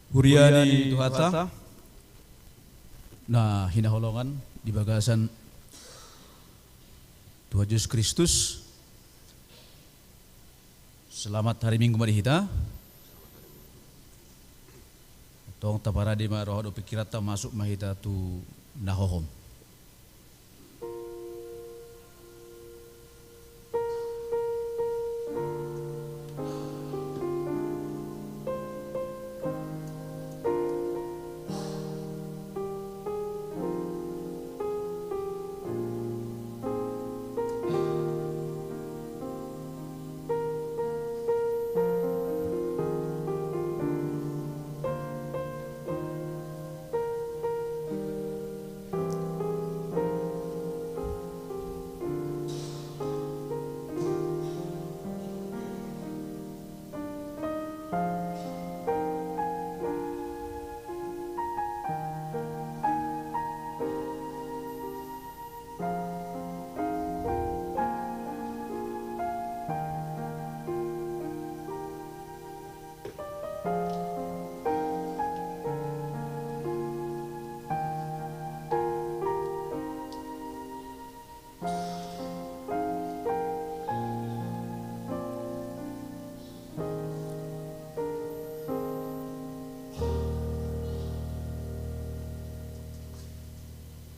Huriani Tuhata na hinaholongan di bagasan Tuhan Yesus Kristus. Selamat hari Minggu mari kita. Tong tapara di ma roh do pikirata masuk mahita tu nahohom.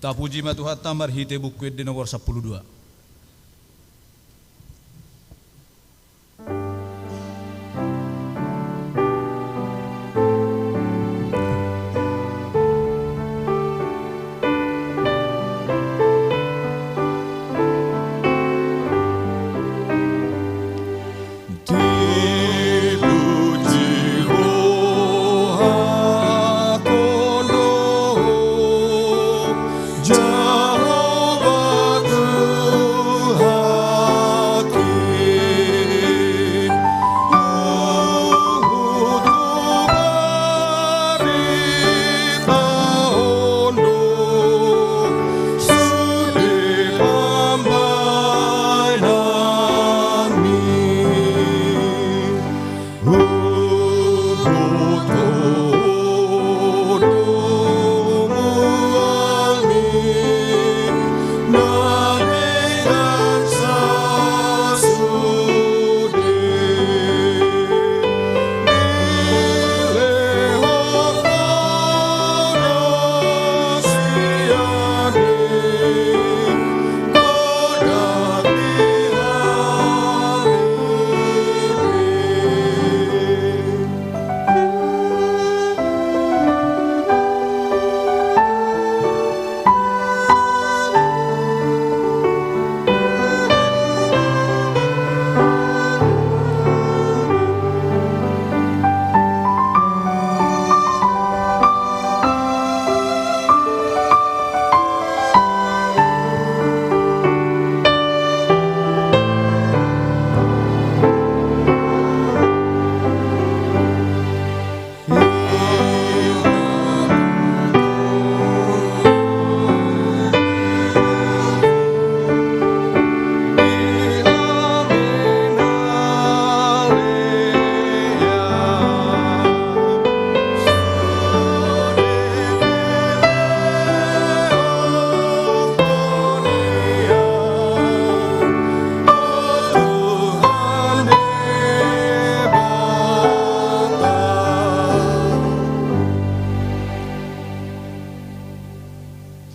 Tapuji matuhat tamar hite buku di nomor 12.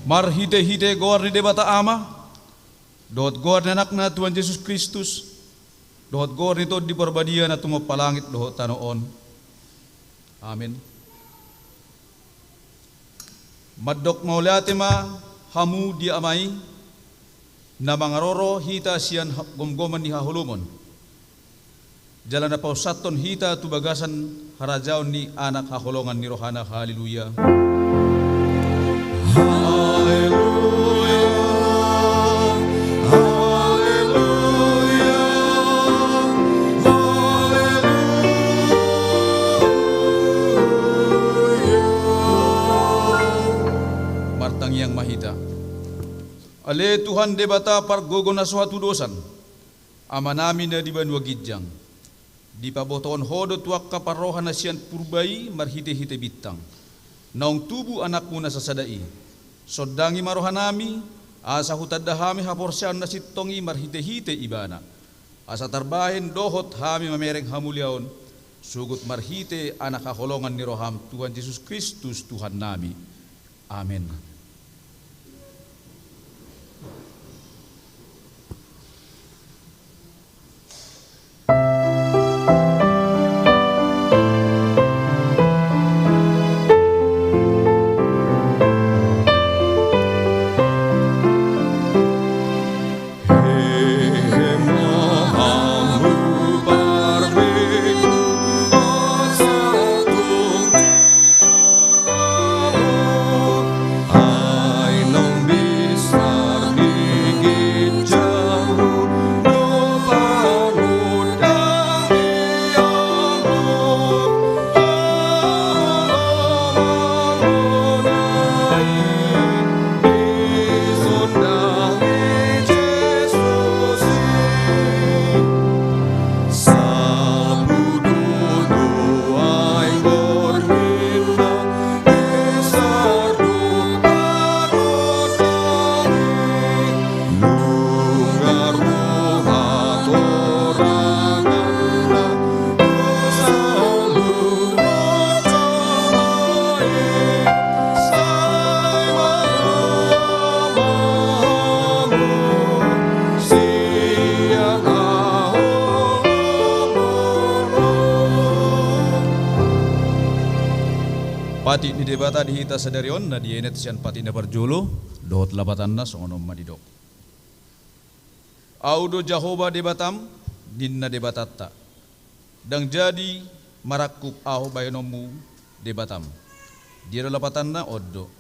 Mar hide gor ni debata ama, dot gor anak na Tuhan Yesus Kristus, dot gor nito di perbadian na tumapalangit dohot tanoon. Amin. Maddok maulati ma hamu di amai, na mangaroro hita siyan gomgoman ni hahulumon. Jalan na pausaton hita tubagasan harajaon ni anak hahulongan ni rohana. Haleluya. Haleluya, haleluya, haleluya. Martang yang mahita. Ale Tuhan debata pargogo na suatu dosan. Ama namin na di banwa gidyang. di paboton hodot wakka parohan nasian purbai marhite-hite bitang. Naung tubuh anakmu na sasadai. Sodangi marohanami, asa hutadahami haporsyan na sitongi marhite-hite ibana. Asa tarbahin dohot hami mamereng hamuliaon, sugut marhite anak kakolongan ni roham Tuhan Yesus Kristus Tuhan nami. Amin. Pati ni debata dihita sadarion na dienet sian pati na parjulo dohot labatan na songonom madidok. Audo Jehovah debatam ninna debatatta. Dang jadi marakup aho bayanomu debatam. Dia lapatan na oddo.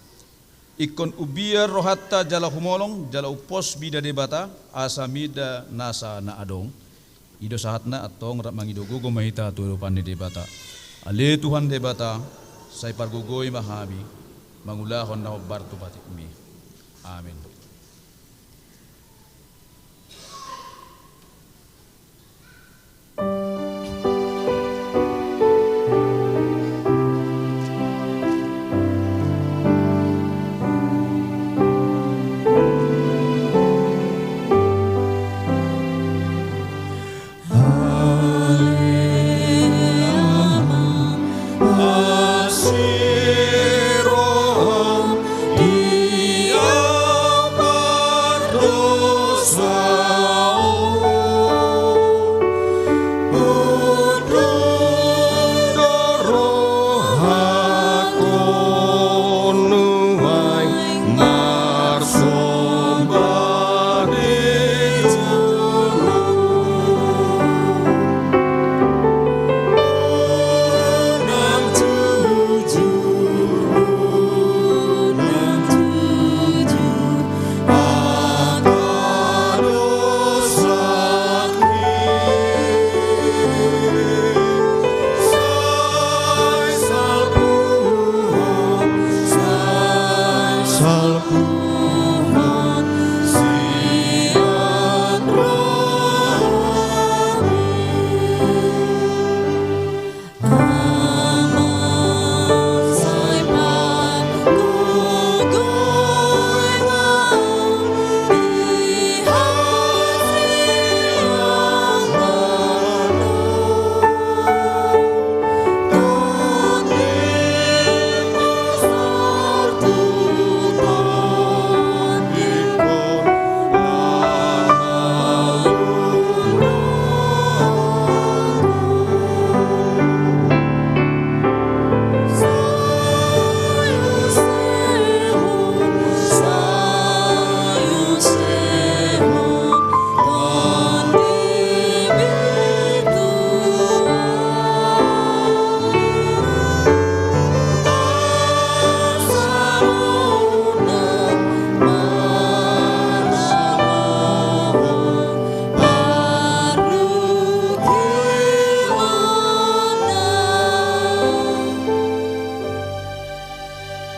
Ikon ubiar rohatta jala humolong jala upos bida debata asa mida nasa na adong. Ido sahatna atong mangidogo gumahita turupan ni debata. Ale Tuhan debata say pargugoy mahami mangulahon na barto batikmi. Amin.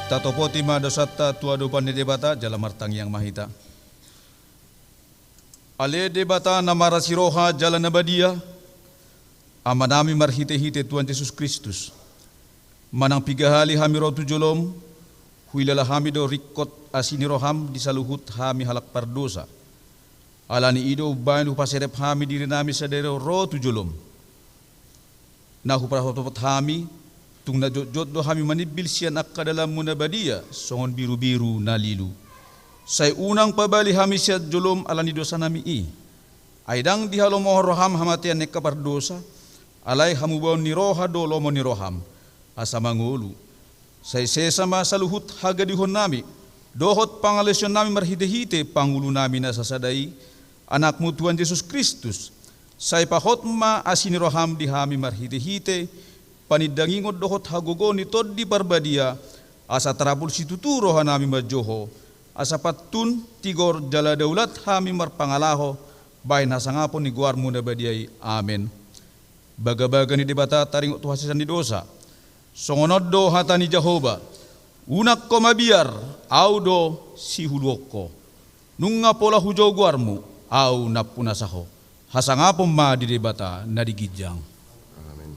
Tatopo tima dosatta tua dupan ni debata jala martang yang mahita. Ale debata namara siroha jala nabadia. Ama nami marhite-hite Tuhan Yesus Kristus. Manang pigahali hami rotu jolom, huilala hami do rikot asini roham di saluhut hami halak pardosa. Alani ido bain upaserep hami diri nami sadero rotu jolom. Nahu prahotot hami, tung na jot do hami manibil siyan akka dalam munabadia, songon biru-biru nalilu. Say unang pabali hami siya jolom alani dosa nami Aidang di halo mohor roham hamatian nek kapardosa, alay hamubaw ni roha do lomo ni roham, asa mangulu. Say sesama saluhut hagadihon nami, dohot pangalesyon nami marhite-hite pangulo nami na sasadai, anakmu Tuhan Yesus Kristus. Say pahot ma asini roham di hami marhite-hite, panidangingod dohot hagogo ni tod di parbadia, asa tarapul situtu roha nami majoho, asa patun tigor jala daulat hami marpangalaho, bain hasangapon ni guar muna badiay. Amen. Baga-baga ni debata taring tuhasisan ni dosa. Songonod do hata ni Jehovah. Unak ko mabiar, au do si hulwok ko. Nung nga pola hujaw guarmu, au napunasaho. Hasangapon ma di debata na digidjang. Amen.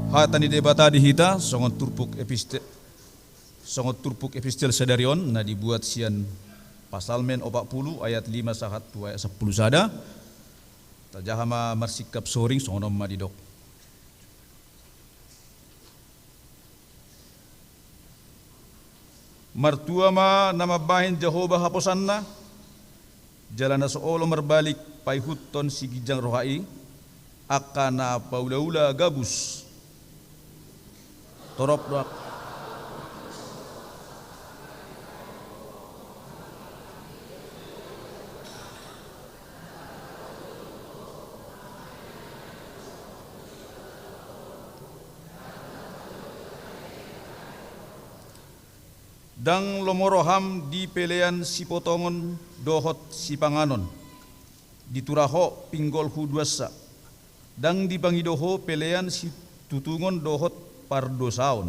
Hata ni debata di hita songot turpuk epistel sadarion na dibuat sian pasal men 40 ayat 5 sahat 2 ayat 10 sada. Tajahama marsikap soring songonom madidok. Martua ma nama bahin Jehovah haposanna jalan soolo merbalik paihuton si gijang rohai akana paula-ula gabus torop doak dang lomoroham di pelean si potongon dohot si panganon dituraho pinggol huduasa dang di pangidoho pelean si tutungon dohot pardosaon.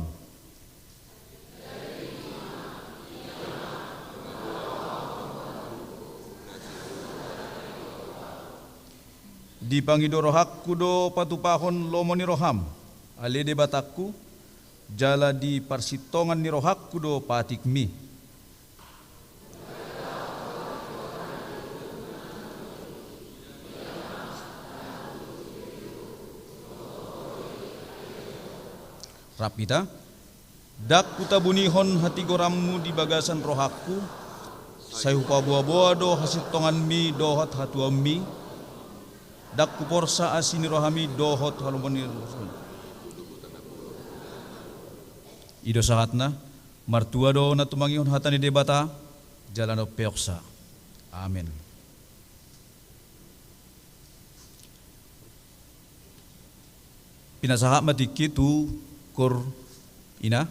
Di pangidorohakku do patupahon lomo ni roham, alede batakku, jala di parsitongan ni rohakku do patikmi. Rapita, dak kutabunihon hati gorammu di bagasan rohakku, sayu pabuah-buah do hasil tongan mi dohot hatuam mi, dak kuporsa asini rohami dohot halumoni ido sahatna, martua do na tumangihon hatani debata, jalan do peoksa. Amin. Pinasaha matiki tu kur ina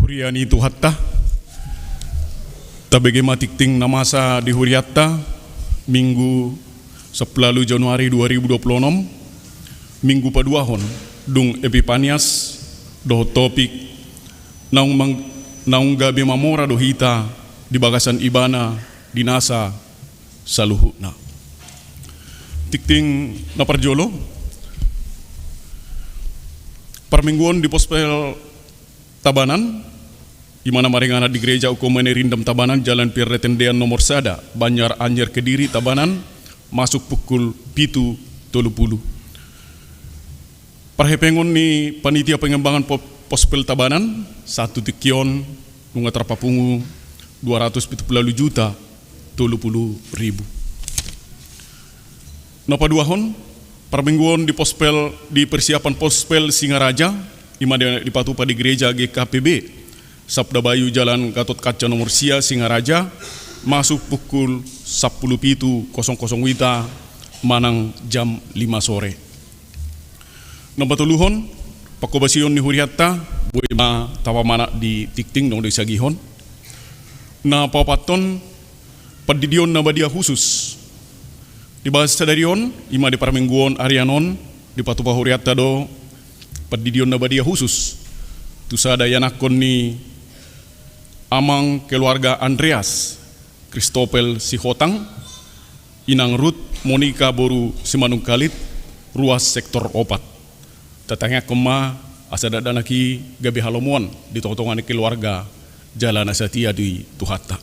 Huriani tuhatta tabege matikting namasa di Huriatta Minggu 10 Januari 2026 Minggu paduahon dung Epipanias doh topik naung gabe mamora do hita di bagasan ibana dinasa saluhuna tikting naparjolo parmingguan di pospel Tabanan, di mana maringana di gereja Ukumene Rindam Tabanan, Jalan Pirretendean nomor sada, Banjar Anjer Kediri Tabanan, masuk pukul 7.30. Parhepengon ni panitia pengembangan pospel Tabanan, satu tikion, nunga terpapungu 270 juta, 30.000. Napa duahon, parmingguan di pospel di persiapan pospel Singaraja, di patupa di gereja GKPB Sabda Bayu Jalan Gatot Kaca nomor sia Singaraja masuk pukul 10.00 wita manang jam 5 sore. Nabatuluhon pakobasion ni Huriatta buema tawamana di tikting dong di sagihon. Na papaton padidion na badia khusus. Di bahasa darion ima di parmingguon Arianon di patupa Huriatta do padidion na badia khusus tu sada yanakon ni amang keluarga Andreas Kristopel Sihotang inang Ruth Monica Boru Simanung Kalit ruas sektor opat tatangnya kema asada danaki gabi halomuan di totongan keluarga Jalan Asatia di Tuhatta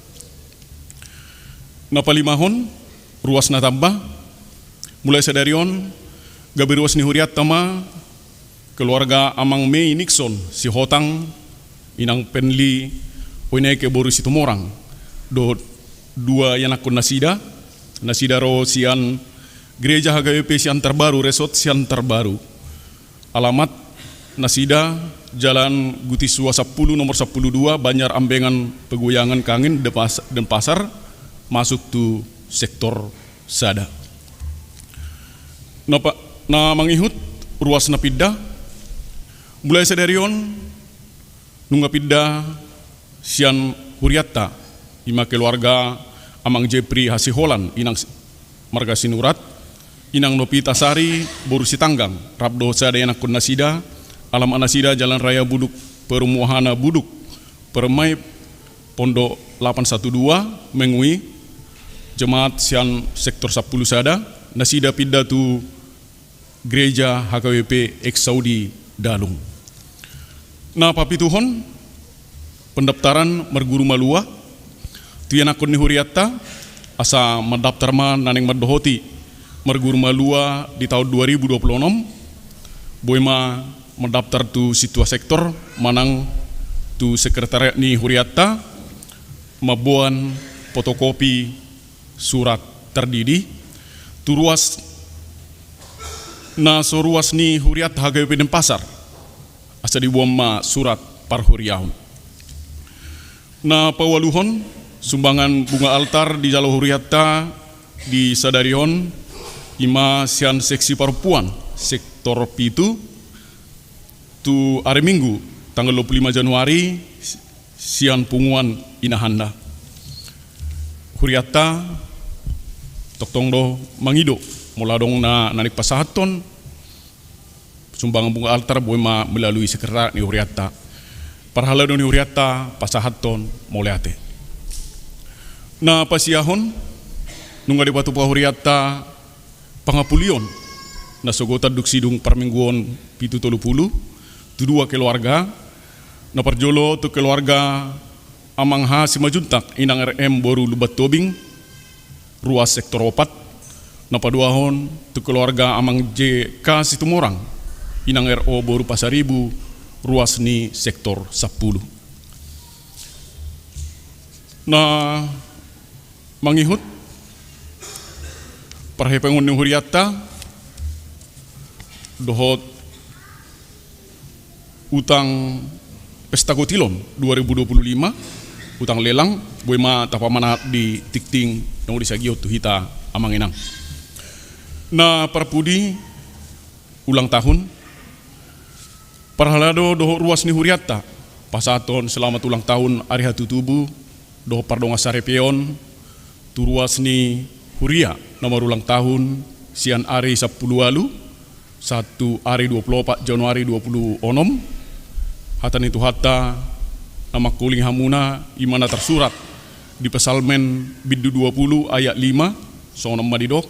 napalimahon ruas natambah mulai sadarion gabi ruas ni Huriatta ma keluarga Amang Mei Nixon si Hotang inang Penli Oineke Boru Situmorang do dua yanakun nasida ro sian gereja HGWP sian terbaru resort sian terbaru alamat nasida Jalan Gutisua 10 nomor 12 Banjar Ambengan Pegoyangan Kangin dan Pasar masuk tu sektor sada na mangihut ruas napida mulai sadarion nunga pidda sian Huriatta ima keluarga Amang Jepri Hasiholan inang marga Sinurat inang Nopita Sari Boru Sitanggang rabdo sada yanakun nasida alam anasida Jalan Raya Buduk Perumuhana Buduk Permai Pondok 812 mengui jemaat sian sektor 10 sada nasida pidda tu gereja HKWP ex Saudi Dalung. Nah papituhon pendaftaran merguru malua tiyan akun ni Huriatta asa mendaftar ma naneng madohoti merguru malua di tahun 2026 boema mendaftar tu situa sektor manang tu sekretariat ni Huriatta mabuan fotokopi surat terdidi tu ruas na soruas ni Huriatta HGWP dan Pasar asa dibuang ma surat parhuriahun. Na pawaluhon sumbangan bunga altar di Jalo Huriatta di Sadarion ima sian seksi perempuan sektor pitu tu hari Minggu tanggal 25 Januari sian punguan inahanda. Huriatta toktong do mangido muladong na nanik pasahaton sumbangan bunga altar boema melalui sekretariat ni Huriatta. Parhala ni Huriatta pasahaton moleate. Na pasiahon nunga di batu pa Huriatta pangapulion na sogota duksidung parmingguon pitu 30 tu dua keluarga na parjolo tu keluarga Amang Ha Simajuntak inang RM Boru Lubat Tobing ruas sektor opat na paduahon tu keluarga Amang JK Situmorang inang RO Boru Pasaribu ruas ni sektor 10. Na mangihut parhepengon ni Huriatta dohot utang Pesta Gotilon 2025 utang lelang boema tapamana di tikting yang disagiot tu hita amang enang. Na parpudi ulang tahun parhalado doho ruas ni Huriatta pasaton selamat ulang tahun Ari Hatu Tubu, doh pardonga sarepeon, turuasni Huria nomor ulang tahun sian Ari 10 alu, 1 Ari 24 Januari 26, hatan itu hatta nama kuling hamuna imana tersurat di Pesalmen bidu 20 ayat 5, sonam madidok,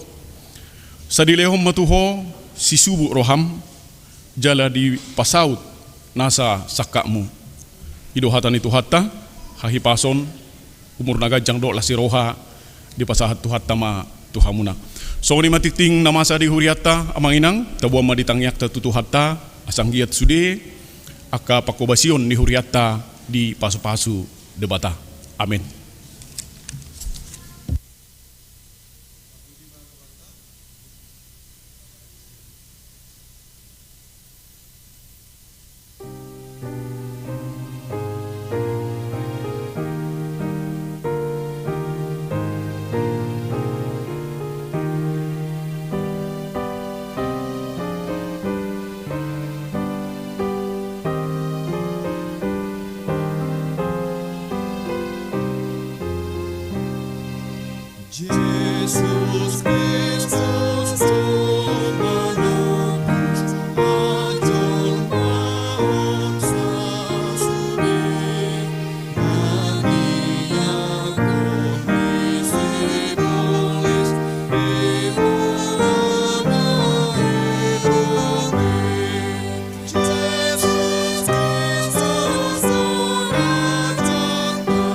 sadilehom matuho si subu roham, jala di pasaut nasa sakakmu. Idohatan itu hatta, hahi pason, umur nagajang do lasi roha, di pasahat tuhatta ma tuhamuna. So ni matiting namasa di huriata amang inang, tabuam maditangyak tatutu hatta, asang giat sude, aka pakobasion ni huriata di pasu-pasu debata. Amin. Jesus Christus Tuhan menebus ajul maut sasude bagi aku isi bolis ibu anak hidupe Jesus Christus Tuhan jatuh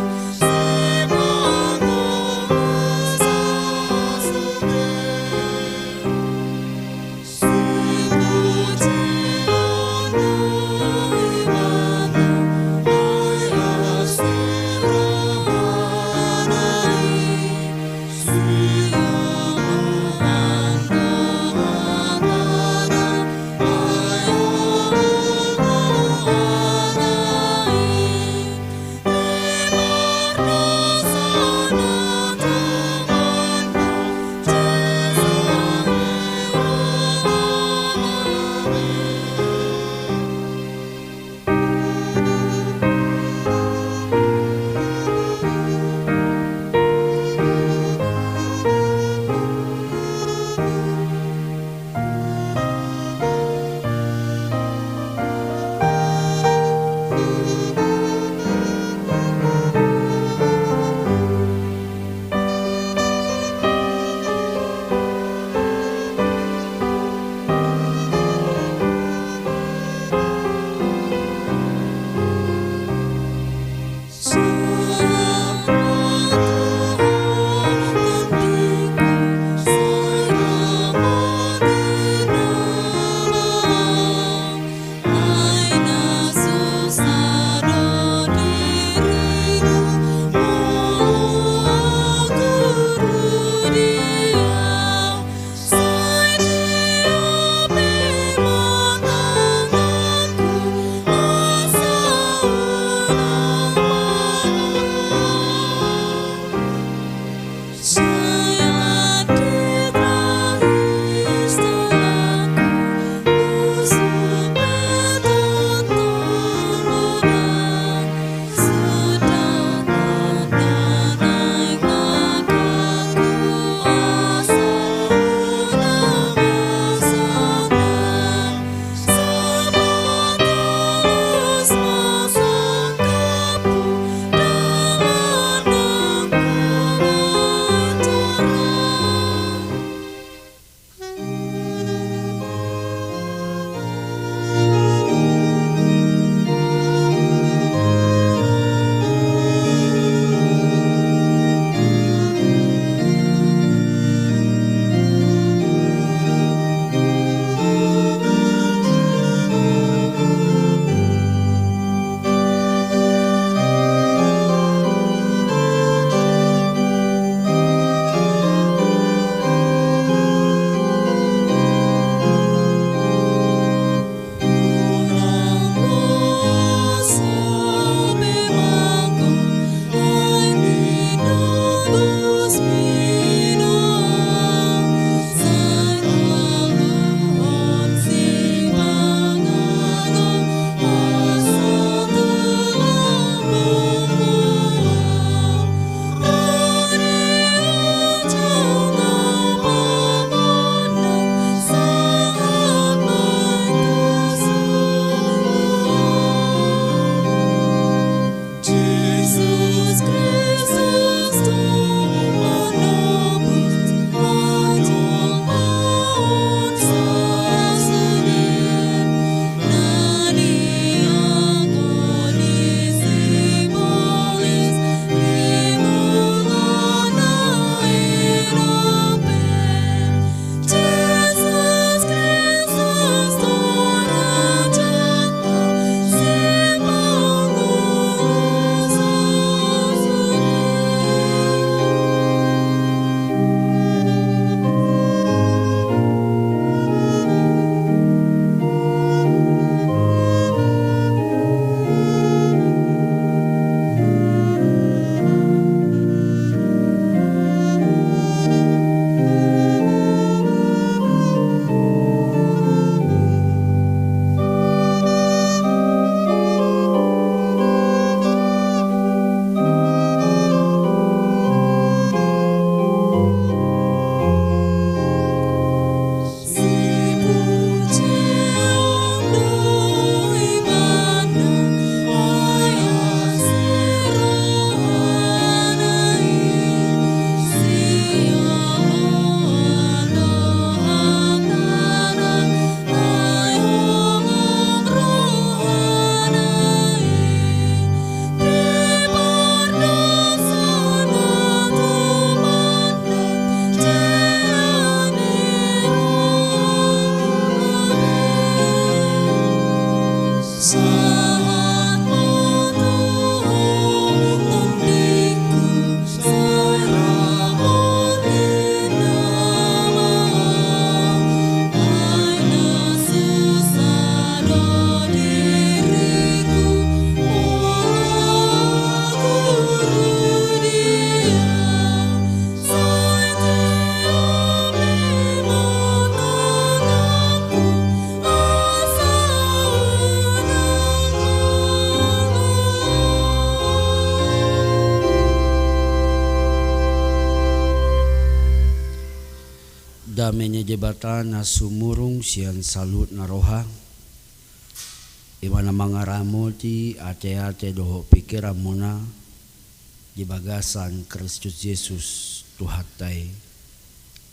damenya jebatan na sumurung sian salut na roha. Iwana mangaramo ti ate-ate doho pikiran muna di bagasan Kristus Yesus Tuhatai.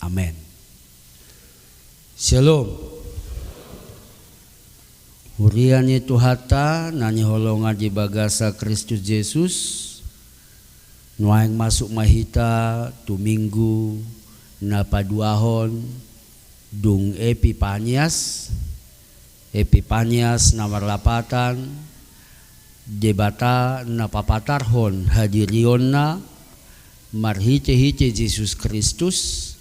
Amen. Shalom. Hurian itu hata nani holongan di bagasa Kristus Yesus. Nuaing masuk mahita tu minggu na paduahon dung Epipanias nomor 8 debata na papatarhon hadirion na marhite-hite Yesus Kristus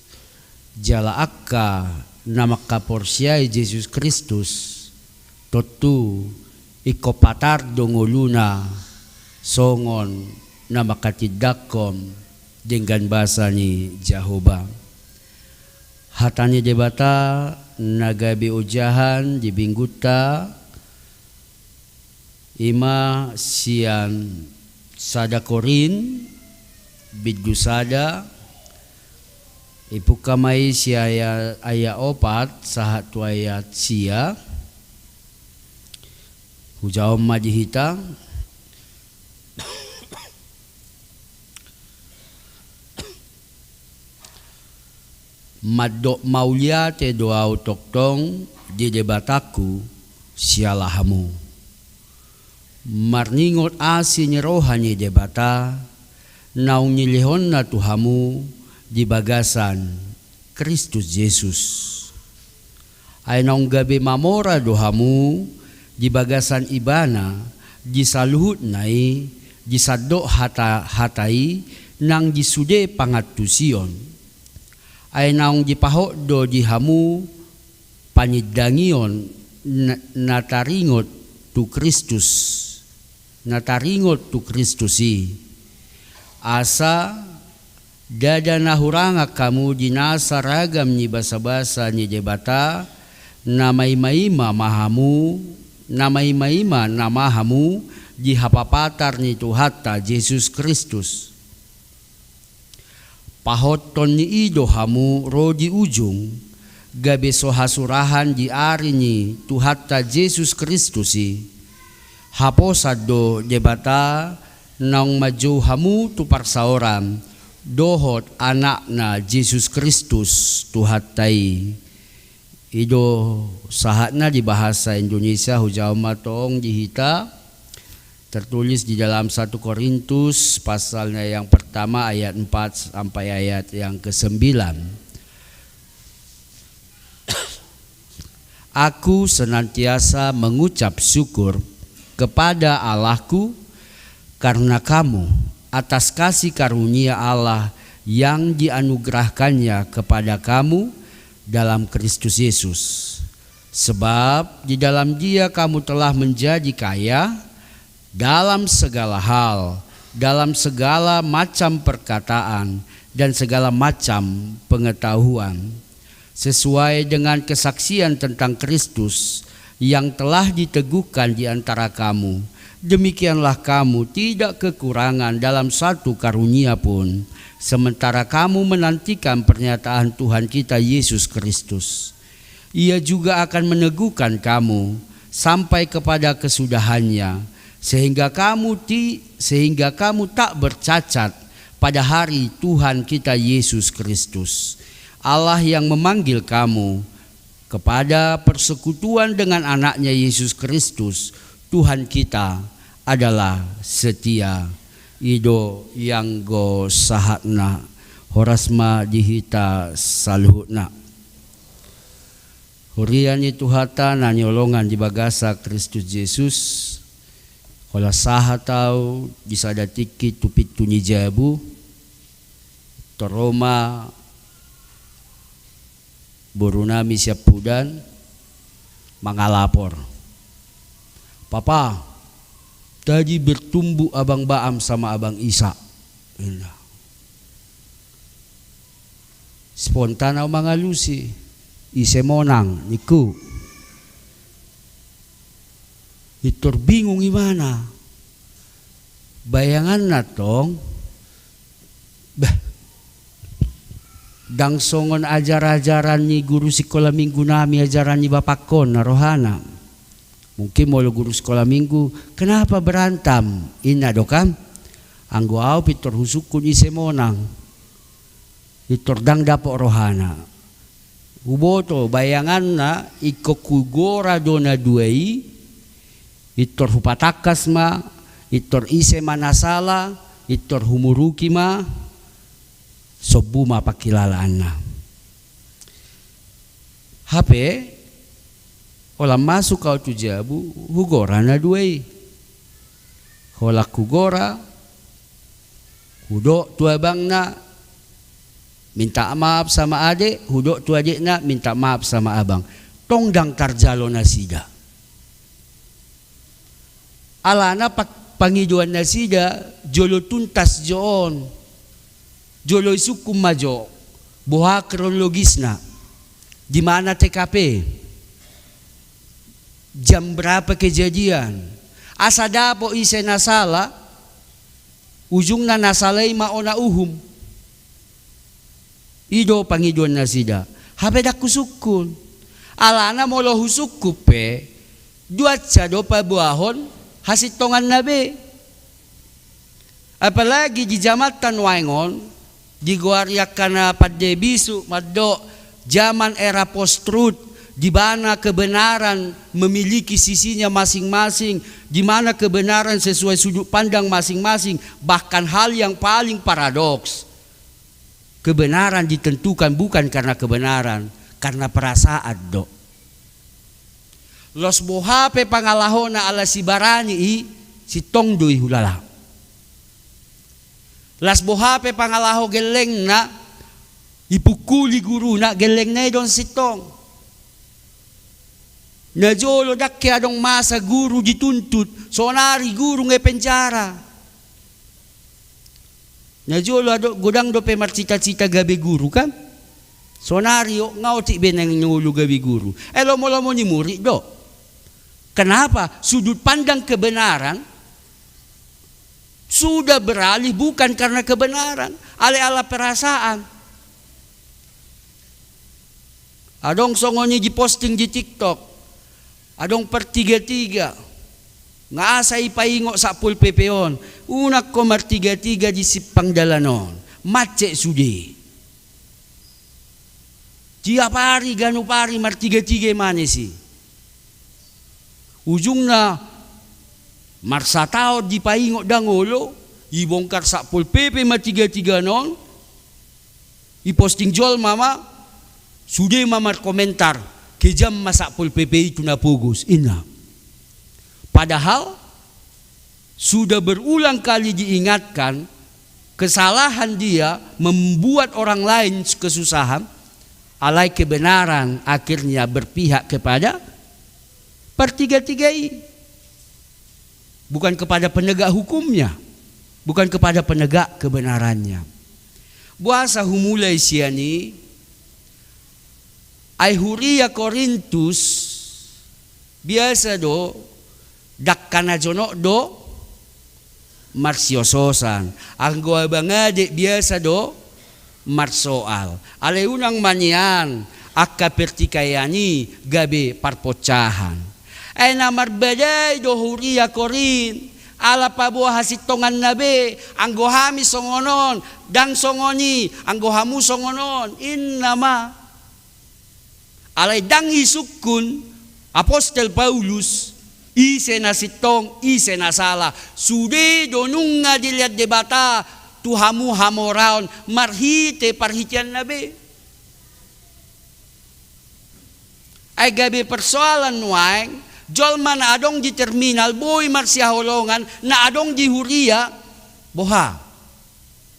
jala akka na makaporsyay Yesus Kristus totu ikopatar dongoluna songon na makatidakom dengan bahasa ni Jehovah. Hatani debata nagabi ujahan di bingguta ima sian sada korin bidgusada ipukamay siya aya opat sahat ayat siya hujawam majihita madok maulia te doa toktong di debataku sialahamu marningot asi ni rohani debata naung nilihon na tuhamu di bagasan Kristus Yesus ay naung gabi mamora dohamu di bagasan ibana di saluhut nai di sadok hatai nang disude pangatusion ay naong dipahok do dihamu panyidangion nataringot tu Kristusi asa dada nahuranga kamu dinasa ragam ni basa-basa ni debata namay-maima namahamu di hapapatar ni Tuhata Yesus Kristus pahoton ni ido hamu rodi ujung gabe sohasurahan di ari ni Tuhata Yesus Kristusi haposad do debata nang maju hamu tu parsaoram dohot anak na Yesus Kristus Tuhatai ido sahat na di bahasa Indonesia hujau matong dihita tertulis di dalam 1 Korintus pasalnya yang pertama ayat 4 sampai ayat yang ke-9. Aku senantiasa mengucap syukur kepada Allahku karena kamu atas kasih karunia Allah yang dianugerahkannya kepada kamu dalam Kristus Yesus. Sebab di dalam Dia kamu telah menjadi kaya dalam segala hal, dalam segala macam perkataan dan segala macam pengetahuan, sesuai dengan kesaksian tentang Kristus yang telah diteguhkan di antara kamu. Demikianlah kamu tidak kekurangan dalam satu karunia pun, sementara kamu menantikan pernyataan Tuhan kita Yesus Kristus. Ia juga akan meneguhkan kamu sampai kepada kesudahannya, sehingga kamu tak bercacat pada hari Tuhan kita Yesus Kristus. Allah yang memanggil kamu kepada persekutuan dengan anaknya Yesus Kristus Tuhan kita adalah setia. Ido yang go sahatna horasma dihita saluhutna hurian itu hata na nyolongan di bagasa Kristus Yesus. Kalau saha tahu bisa datiki tupit tuni jabu toroma borunami siap pudan mangalapor. Papa, tadi bertumbuh abang Baam sama abang Isa. Spontan ang mga lusi, ise monang niku. Itor bingung imana. Bayangan na tong Dang songon ajar-ajaran ni guru sekolah minggu nami ajaran ni bapak kon na rohana. Mungkin molo guru sekolah minggu, kenapa berantam? Ina dokam? Anggo au pitor husukun ise monang. Pitor dang dapok rohana. Uboto bayangan na iko kugora dona duai. Itor hupatakas ma, itor ise manasala, itor humuruki ma, sobuma pakilalaan na. HP, olam masuk kau tu jabu, hugora na duai. Holak hugora, hudok tu abang na, minta maaf sama adik, hudok tu adik na, minta maaf sama abang. Tongdang tarjalo na sida. Alana pangiduan na sida, jolo tuntas joon, jolo isukum majo, buha kronologis na, di mana TKP, jam berapa kejadian, asa dapo ise nasala, ujung na nasalay maona uhum, ido pangiduan na sida, habedak kusukun, alana molo husukupe, duat sa do pabuahon, hasitongan nabe. Apalagi di jamatan waingon, di guaryak kana padebisu maddo zaman era post-truth, di mana kebenaran memiliki sisinya masing-masing, di mana kebenaran sesuai sudut pandang masing-masing, bahkan hal yang paling paradoks. Kebenaran ditentukan bukan karena kebenaran, karena perasaan do. Los bohape pangalahona ala si barani si tongdoy hulala. Las bohape pangalaho geleng na ipukuli guru na geleng na idon si tong. Na jolo dakke adong masa guru dituntut, sonari guru nge penjara. Na jolo ado godang do pe marcita-cita gabe guru kan? Sonari o ngau ti beneng nyulu gabe guru. Lomo-lomo ni murid do. Kenapa? Sudut pandang kebenaran sudah beralih bukan karena kebenaran, ala perasaan. Adong songoni di posting di TikTok, adong per 3-3, ngasa ipaingo sa pul pepeon, unak ko mar 3-3 di sipang dalanon, macet sudi. Tiap hari ganu pari mar 3-3 mana sih? Ujung na marsatao di paingo dangolo, ibongkar sakpol pepe ma 3-3 non, iposting jol mama, sudah mamar komentar, kejam masakpol pepe itu na pugus, ina. Padahal sudah berulang kali diingatkan, kesalahan dia membuat orang lain kesusahan, alai kebenaran akhirnya berpihak kepada per 3-3 bukan kepada penegak hukumnya, bukan kepada penegak kebenarannya. Buasa humulai siani ay huria Korintus biasa do dakkana jono do marsiososan, anggo bangade biasa do marsoal. Aleunang manian akka pertikayani gabe parpocahan. Namar badai do huria Korin ala pabuah hasitongan nabe anggo hami songonon dang songoni anggo hamu songonon innama alay dang isukun Apostel Paulus ise na sitong ise na sala sude do nunga dilihat debata tu hamu hamoraon marhite parhitian nabe ay gabe persoalan waeng jolma na adong di terminal boy marsia holongan na adong di huria boha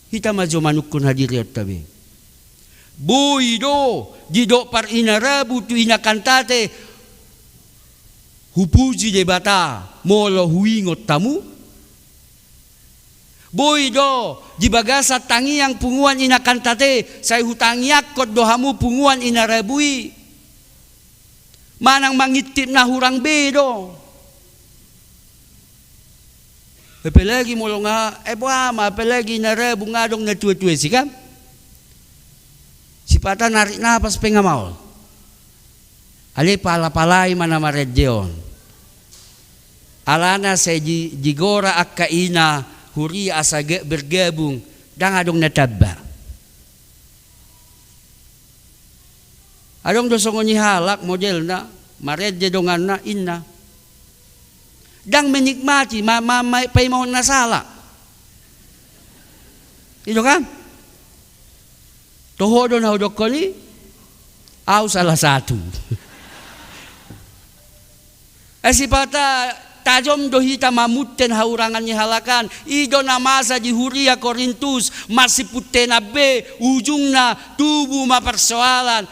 hita majo manukun hadiriot tabi boy do di do par inarabu tu inakantate hupuji debata molo huingot tamu boy do di bagasa tangiang punguan inakantate say hutangiak kot dohamu punguan inarabui manang mangitip na hurang bedo. Apalagi mo nga, buama, apalagi na rebu nga dong na tuwe-tuwe si kam. Sipata narik napas pengamaol. Ali pala-palay man na maredyon. Alana sa jigora at kaina huri asa bergabung dangadong nataba. Adong dosongon ni halak model na maredye dongan na inna. Dang menikmati pay mahon na sala. Ito kan? Tohodo na hodok ko ni aw salah satu. Sipata tajom dohita mamuten haurangan ni halakan ido na masa di huria Korintus masih putena be ujung na tubuh ma persoalan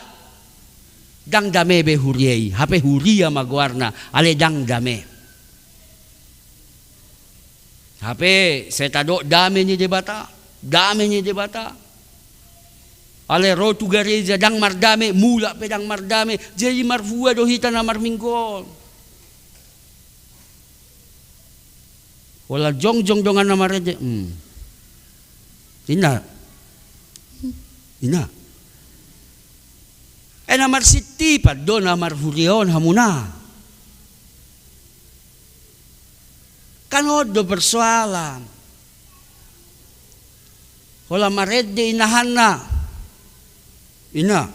dang dame be huriai hape huria magwarna ale dang dame hape setado dame ni debata ale rotu gereja dang mardame mula pedang mardame jadi marfua dohita na marminggol. Wala jong dongan na maredye. Ina. Namar sitipat do namar hurion hamuna. Kanod do persoalan. Wala maredye inahan na. Ina.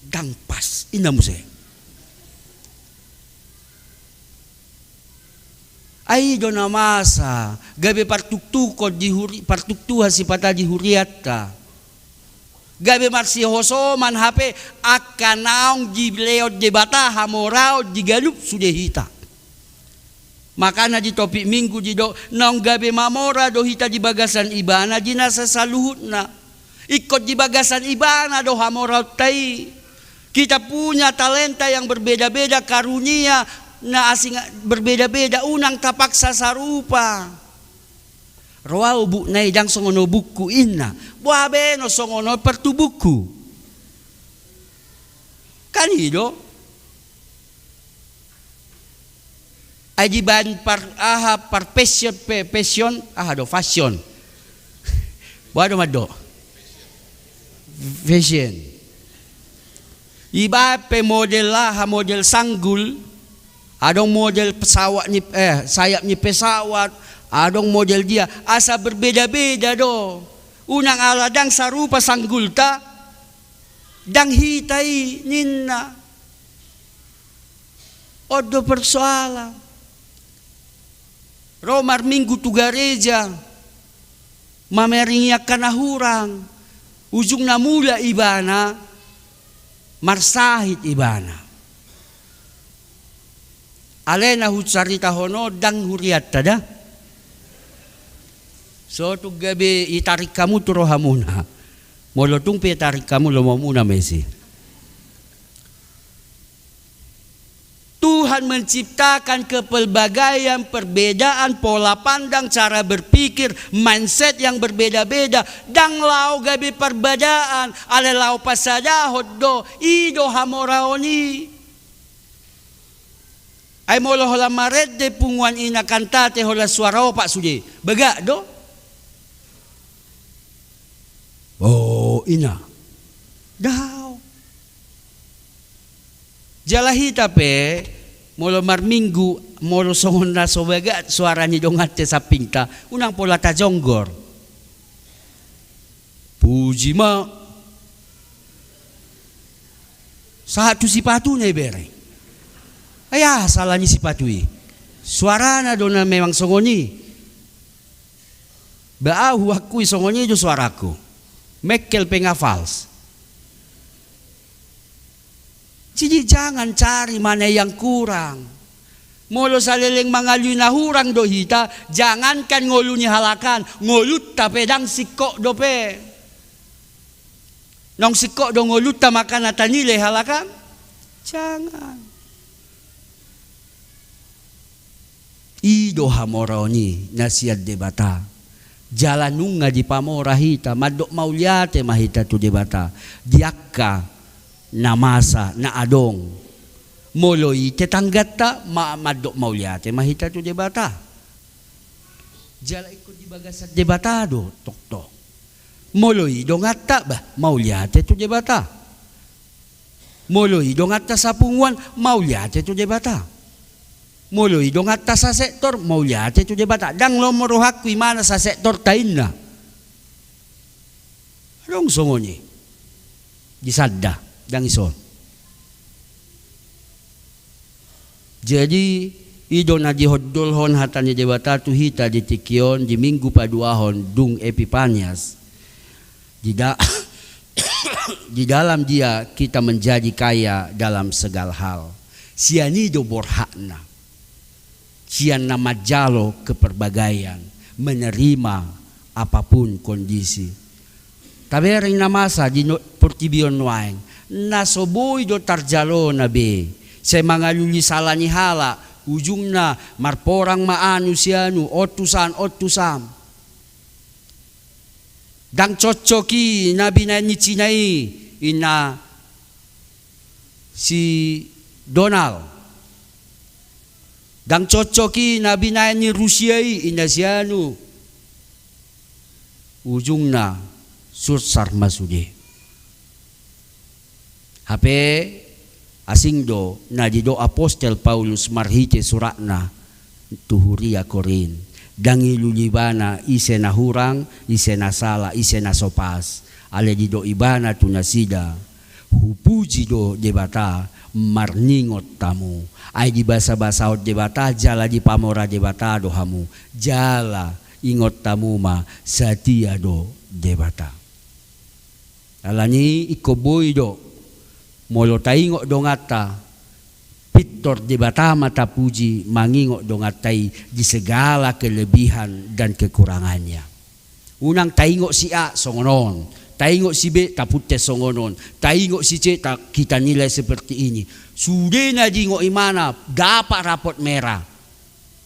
Dangpas. Ina mo siya. Ay do na masa gabi partuktukod partuktuha si pata di huriatta gabi marsi hosoman hape akanaong di leod di bata hamorao di galup sudehita makana di topik minggu di do naong gabi mamora do hita di bagasan ibana di nasa saluhut na ikut di bagasan ibana do hamorao tai kita punya talenta yang berbeda-beda karunia na asing berbeda-beda unang tapak sasarupa roa ubu na idang songono buku inna buabe no songono pertu buku kanido ajiban par passion do fashion buado mado fashion iba pe model lah model sanggul. Adong model pesawat ni sayap ni pesawat, adong model dia asa berbeda-beda do. Unang aladang sarupa sanggulta, dang hitai ninna. Odo persoalan. Romar minggu tu gereja, mameringia kanahurang, ujung na mula ibana, marsahit ibana. Alena hutsarita hono dang huriat tada. So tu gabi itarik kamu turo hamuna. Molotung pe tarik kamu lomamuna mesi. Tuhan menciptakan kepelbagaian perbedaan pola pandang cara berpikir mindset yang berbeda-beda dang lau gabi perbedaan ale lau pasada hoddo ido hamoraoni. Ay molo hola mared de punguan ina kantate hola suara pak sudi. Begak do? Oh ina. Daw. Jalahita pe molo marminggu molo songon na so begak suara ni dongate sa pingta unang pola tajonggor. Puji ma. Satu sipatu na ibere. Ayah salahnya si patui. Suara na do na memang songoni. Baahu aku songoni do suaraku. Mekel pengafals. Jadi jangan cari mana yang kurang. Molo saleleng mangaluy na hurang do hita, jangankan ngolu ni halakan, ngolut ta pedang sikok dope. Nong sikok do ngolut ta makan atanile halakan? Jangan. Ido hamoroni nasiad debata. Jalanunga di pamora hita, madok mauliate mahita tu debata. Diakka namasa na adong. Moloi tetanggata madok mauliate mahita tu debata. Jala ikut di bagasat debatado tok-tok. Moloi dong atta ba mauliate tu jebata. Moloi dong atta sa punguan mauliate tu jebata. Moloi dong atta sa sektor mauliate tu jebata. Dang lo merohakku mana sa sektor tain na. Anong songonyi? Gisadda dang ison. Jadi ido na dihodolhon hatanya jebata tu hita di tikion di minggu paduahon dung Epipanias. Di dalam dia kita menjadi kaya dalam segala hal. Sianido borhakna. Sian nama jalo keperbagaian. Menerima apapun kondisi. Tabering namasa di portibion wain. Nasoboy do tarjalo na be. Sa mga lulisala ni hala. Ujung na marporang maanu sianu. Otusan. Dang cocoki nabi na ni Chinai ina si Donald. Dang cocoki nabi na ni Rusia ina sianu. Ujung na sursar masudi. Hape asing do na di do apostel Paulus marhite suratna tuhuria Korin. Dangi lulibana ise na hurang, ise na sala, ise na sopas. Ale di do ibana tu nasida. Hupuji do debata marningot tamu. Ay di basa-basa debata jala di pamora debata do hamu. Jala ingot tamu ma satia do debata. Alani ikoboy do molo taingot do ngata. Pitor debata mata puji mangingok dongatai di segala kelebihan dan kekurangannya. Unang taingok si A songonon, taingok si B tapute songonon, taingok si C tak kita nilai seperti ini. Sudah na dingok imana dapat rapot merah.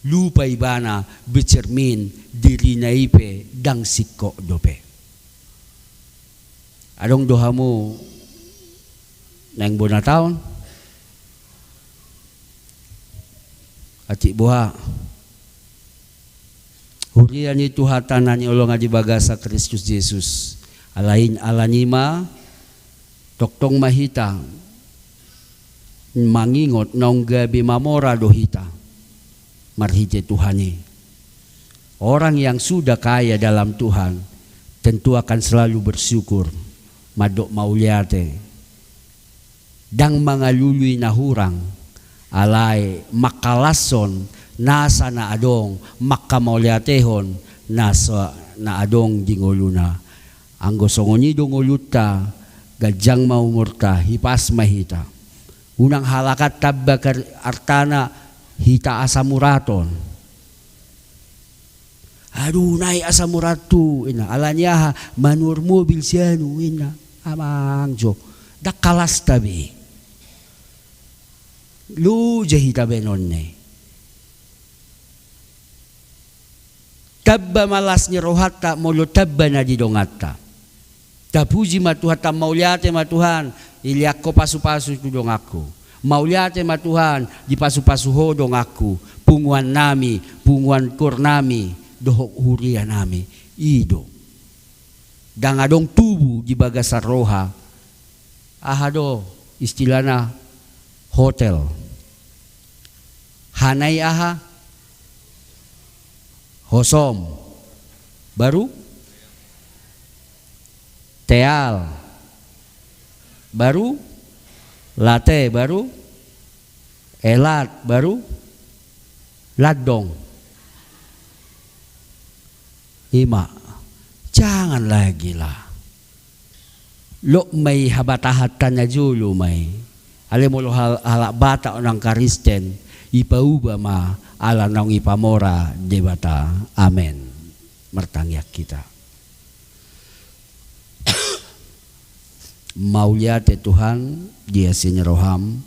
Lupa ibana bercermin diri naipe dang sikok dope. Adong dohamu nang bona taon. Atik buha hurian itu hatanan olong adi bagasa Kristus Yesus alain alanima toktong mahita mangingot nong gabi mamora dohita marhite Tuhani. Orang yang sudah kaya dalam Tuhan tentu akan selalu bersyukur madok mauliate dang mangalului nahurang alay makalason nasa na adong makamauliatehon nasa na adong dingoluna ang gosongoni dongoluta gajang maumurta hipas mahita unang halakat tabba artana hita asamuraton adunay asamuratu ina alanya manur mobil sianu ina amang jo dakalas tabi lu jahita benonne tabba malasnya rohata molo tabba na didongata tapuji matuhata mauliate matuhan iliako pasu-pasu tu dong aku mauliate matuhan di pasu-pasu ho dong aku punguan nami punguan kur nami dohok huria nami ido dangadong tubuh di bagasar roha ahado istilahna hotel hanai aha hosom baru teal baru latte baru elat baru ladong ima jangan lagi lah lo may habatahatan na julo may alam mo halak bata ng Kristen ipauba ma ala nang ipamora debata. Amen. Mertangyak kita. Mauliate Tuhan dia sinyeroham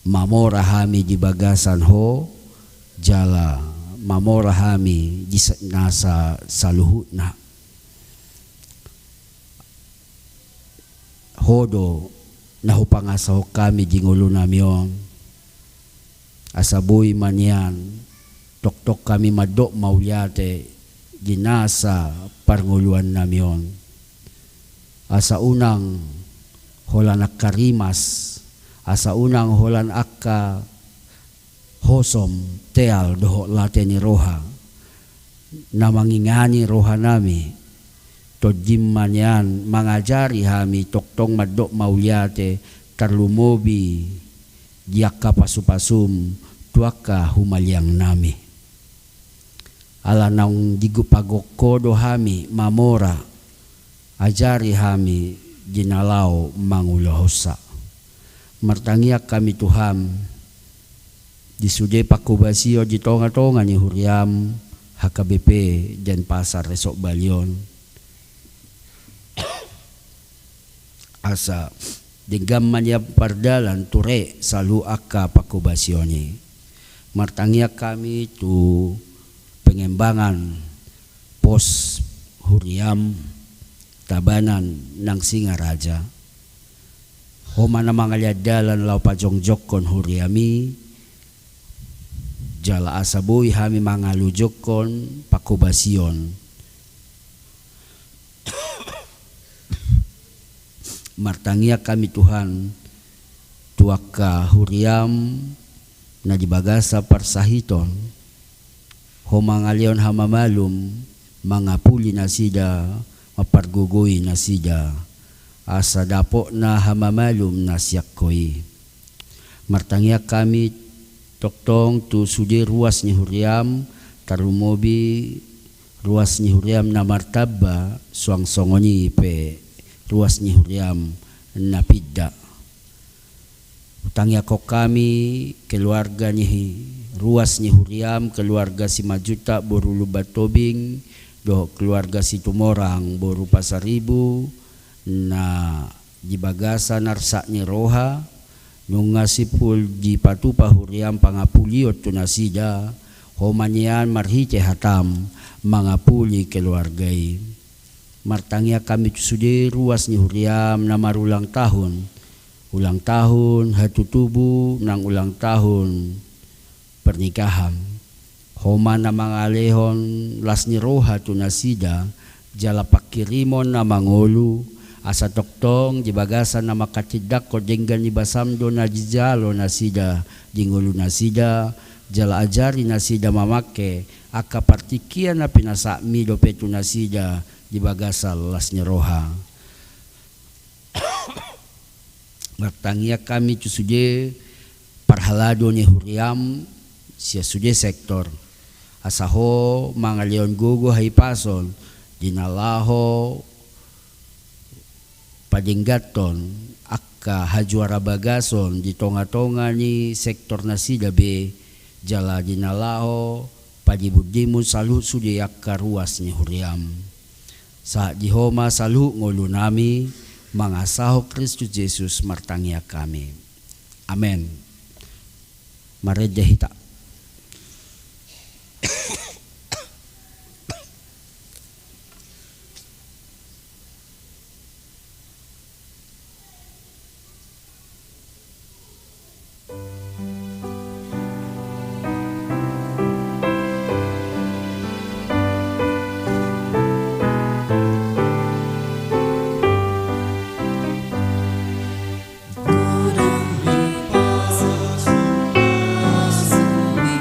mamora hami di bagasan ho jala mamora hami di nasa saluhutna hodo nahupangasaw kami jingulo namyon asaboy manyan tok kami madok mauliate ginasa parnguluan namyon asa unang holan akka rimas, asa unang holan akka hosom teal doho late ni roha, na mangingani roha nami, todjimman yan mangajari hami toktong madok maulyate tarlumobi diakka pasupasum tuaka humalyang nami. Ala naung digupagok kodo hami mamora, ajari hami ginalaw mangulahosa. Martangiak kami Tuhan, disude pakubasio di tonga-tonga ni Huriam, HKBP dan pasar resok Balyon. Asa dinggam manya pardalan ture salu akka pakubasioni. Martangiak kami tu pengembangan pos Huriam tabanan ng Singaraja. Homa na mga liadalan lau pajongjok kon Huriami, jala asaboy hami mga lujok kon pakubasyon. Martangia kami Tuhan, tuaka Huriam na dibagasa parsahiton, homangalion hamamalum, mga puli na sida, mapargugoy na sida, asa dapo na hamamalum na siyakoy. Martangia kami toktong tu sudi ruas ni Huriam, tarumobi ruas ni Huriam na martaba, suang songoni pe ruas ni Huriam na pidda. Utangya ko kami keluarga ni ruas ni Huriam, keluarga si Majuta boru Lubatobing, do keluarga si Tumorang boru Pasaribu na dibagasa narsa ni Roha nung ngasipul di patupa Huriam pangapuliot tu nasida homanian marhite hatam mga puli keluargai. Martangia kami sude ruas ni Huriam na marulang tahun, ulang tahun hatutubu ng ulang tahun pernikahan. Homa na mga alehon las ni Roha tu nasida, jala pakirimon na mangolu, asa toktong dibagasan na makatidak ko denggan ni basamdo na jalo nasida, jingulu nasida, jala ajari nasida mamake, aka partikian na pinasakmi do petu nasida, dibagasal las ni Roha. Martangia kami tu sude parhalado ni Huriam siya sude sektor. Asaho mga leon gugo haipason dinalaho padinggaton akka hajuara bagason di tonga-tonga ni sektor nasida be jala dinalaho padibudimun salut sude akka ruas ni Huriam. Sa dihoma salu ngulu nami mga asaho Kristus Jesus martangia kami. Amen. Maredya hita. Kurang lipas sumi,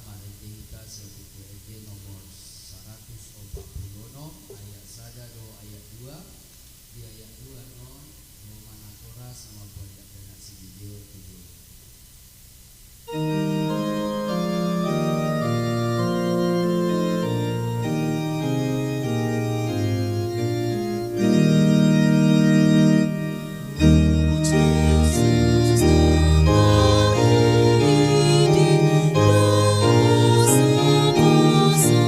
marindihita sa buku Ege nomor 146 ayat 1 do ayat 2 di ayat 2 no manakora sama buat dan si video tujuh. Jesus nambaidi dosa dosa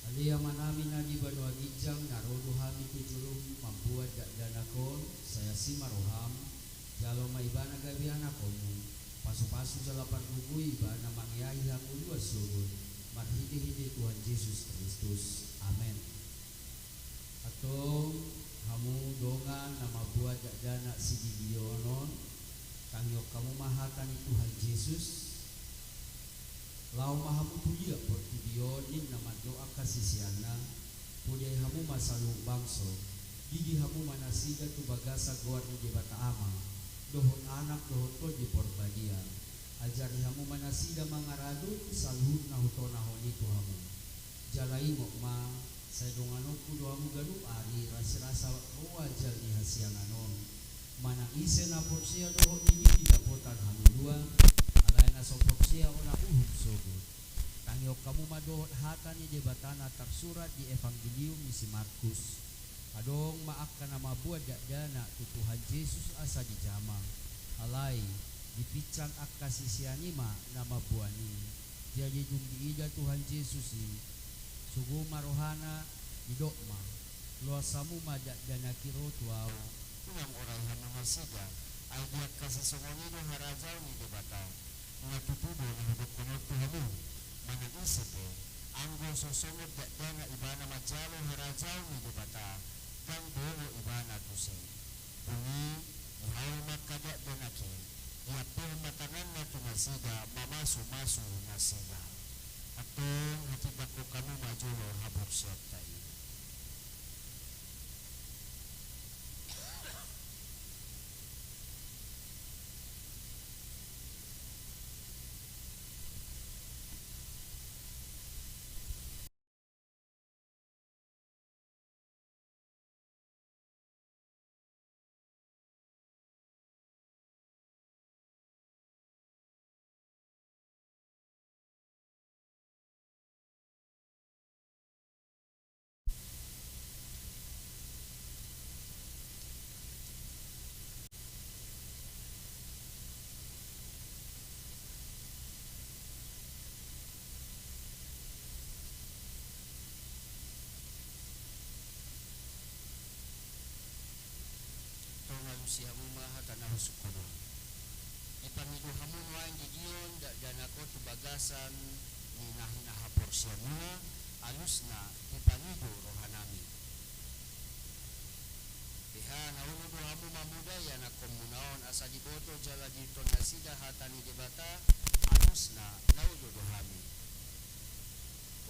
Alia manami nadi banua gijang narodo hami tujulum membuat danakon saya si maroham jalo maibana gabi anakomu pasu-pasu jalapan buku ibana mangyai yang udua sugut marhidi-hidi Tuhan Yesus Kristus amin. Atau kamu dongan nama buat dana si dibionon kangyok kamu mahatan Tuhan Yesus lau mahamu tulia portibionin nama doa kasisiana pudai hamu masalu bangso gigi hamu manasiga tu bagasa goar di bata ama dohon anak dohon to di porbadia ajari hamu manasida mangaradun salhut na hutona honi tu hamu jalai ma saya donganoku doamu galup ari rasa-rasa wajal di hasianganon mana ise na porsia dohon ini tidak potan hamu dua alay na so porsia ona uhub sogut tangyok kamu madohot hatan ni debatana tersurat di Evangelium ni si Markus adong maak ka na mabuat dana tu Tuhan Yesus asa di jama alay dipicang ak kasisianima na mabuani jadi dung diida Tuhan Yesus ni sugu marohana idokma luasamu madak dana kiro tuaw yang orang yang mengasikan ayat kasih semuanya itu harajau ni debata ngatutudo na hudok kono tuhamu mana isipe anggo sosongot dak dana ibana majalo harajau ni debata kang bongo ibana tusi bunyi ihau makadak dana ki yapil matanan na tunasiga mamasu-masu nasiga atau hatidak ko kanu majolo habur siap tayo. Siya umaha tanah sukuno ipanido hamu nuain gigion dana ko tubagasan ni nahinaha porsya muna alus na ipanido rohanami diha nauno do hamu mamuda ya na komunaon asa diboto jala dito nasida hatani debata alus na naudo do hami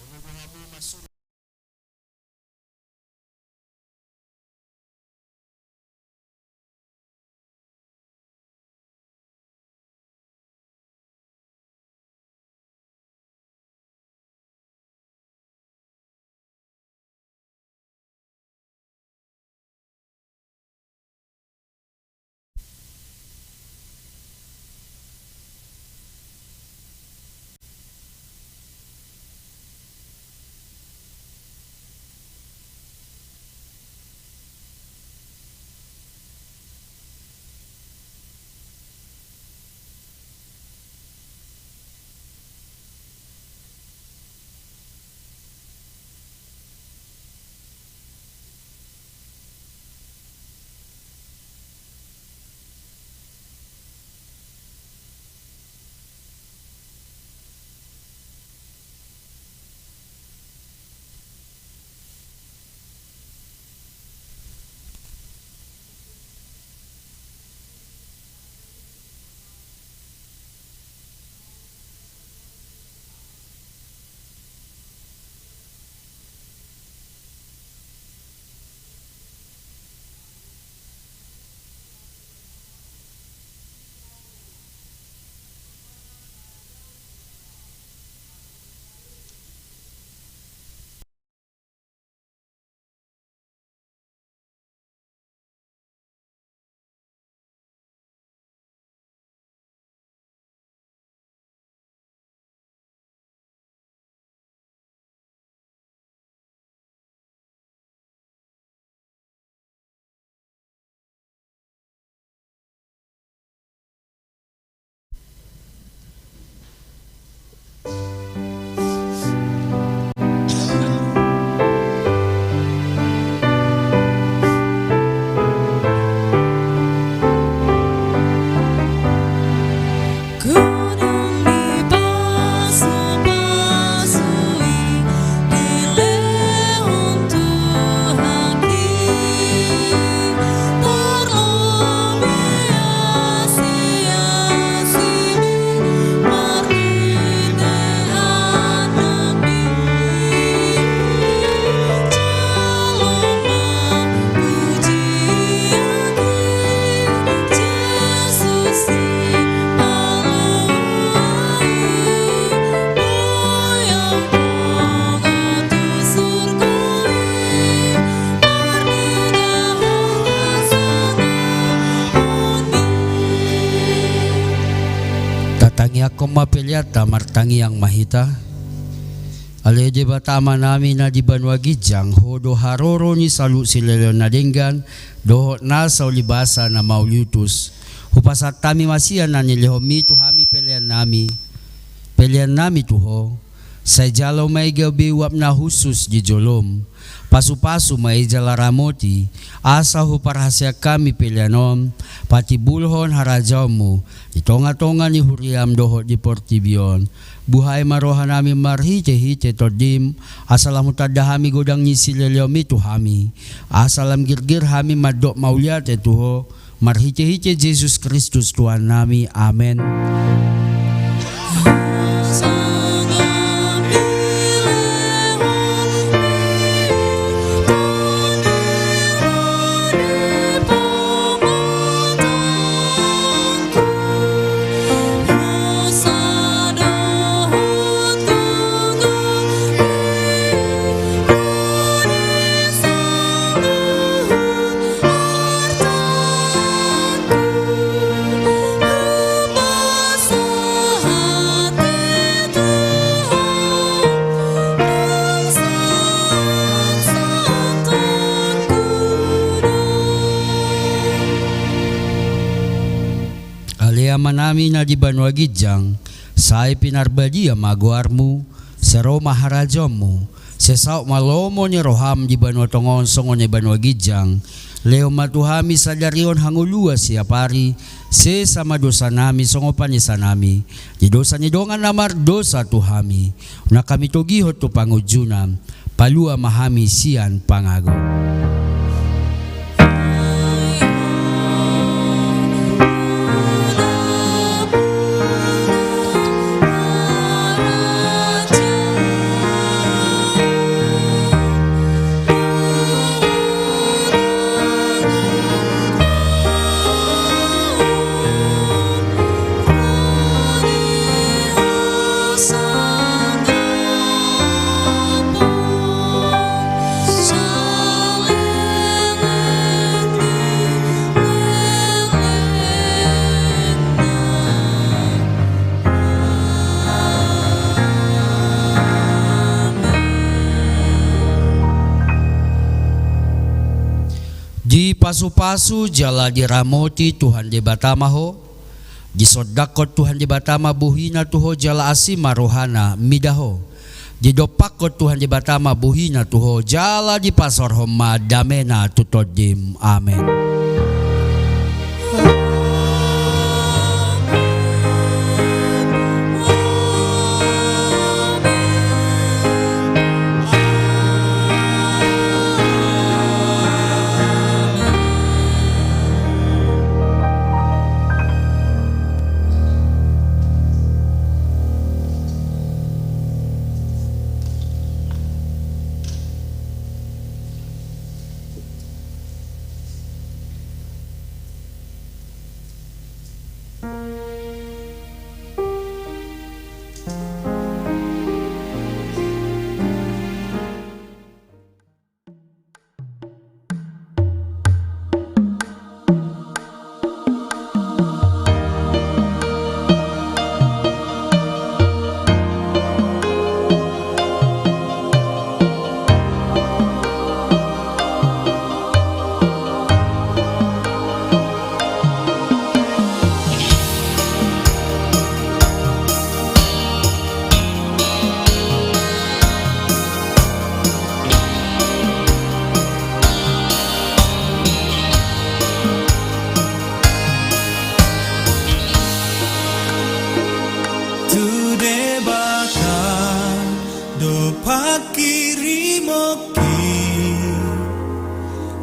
uno do hamu masuk Huriata martangi yang mahita. Aleje batama nami na di Banua Gijang hodo haroro ni salu silelo na denggan doho na sa ulibasa na mauliutus. Hupasat kami masian na nilehomi tuhami pelian nami tuho. Sa jalo may gabi wap na husus di jolom. Pasu-pasu may jalaramoti, asa hu parahasya kami pilianom, pati bulhon harajaw mo, itonga-tonga ni huriam doho di Portibion. Buhay marohan namin marhite-hite todim, asalam utadahami godang ni silelyomi tuhami, asalam girgir hami madok mauliat etuho, marhite-hite Jesus Kristus Tuhan nami, amen. Manami na di Banua Gijang, say pinarbadia maguarmu, sa Roma harajomu, sa sao malomo ni roham di Banua Tongon songo ni Banua Gijang, leo matuhami sa darion hangulua siya pari, se sama dosa nami songo panisa nami, di dosa ni dongan namar dosa tuhami, na kami togihot to pangujunam, palua mahami siyan pangago. Di pasu-pasu jala di ramoti Tuhan di batamaho, di sodakot Tuhan di batama buhina tuho jala asima rohana midaho, di dopakot Tuhan di batama buhina tuho jala di pasor homa damena tutodim, amen. Pakirimoki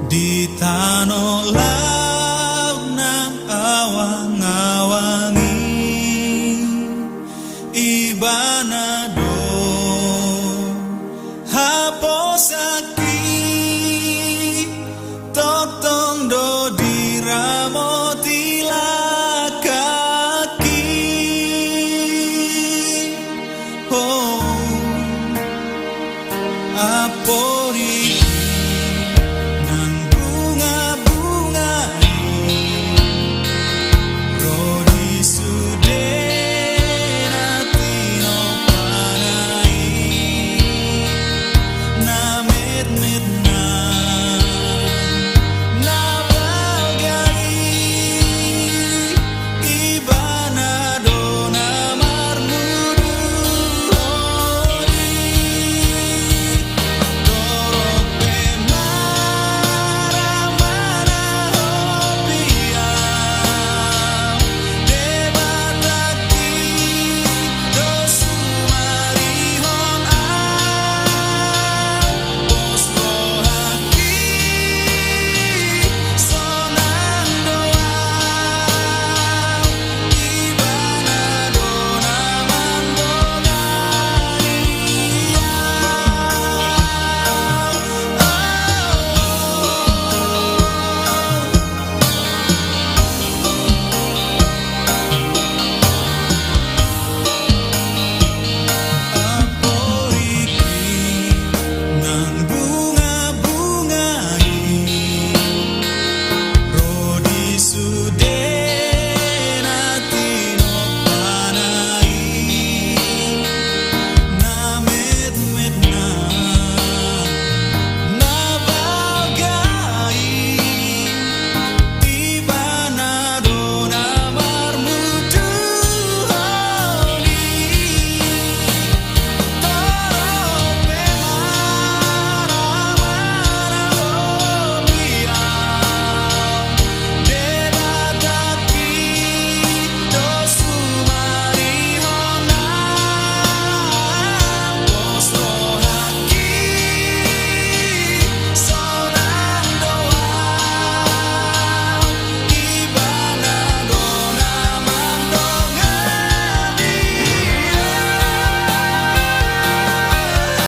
di tanah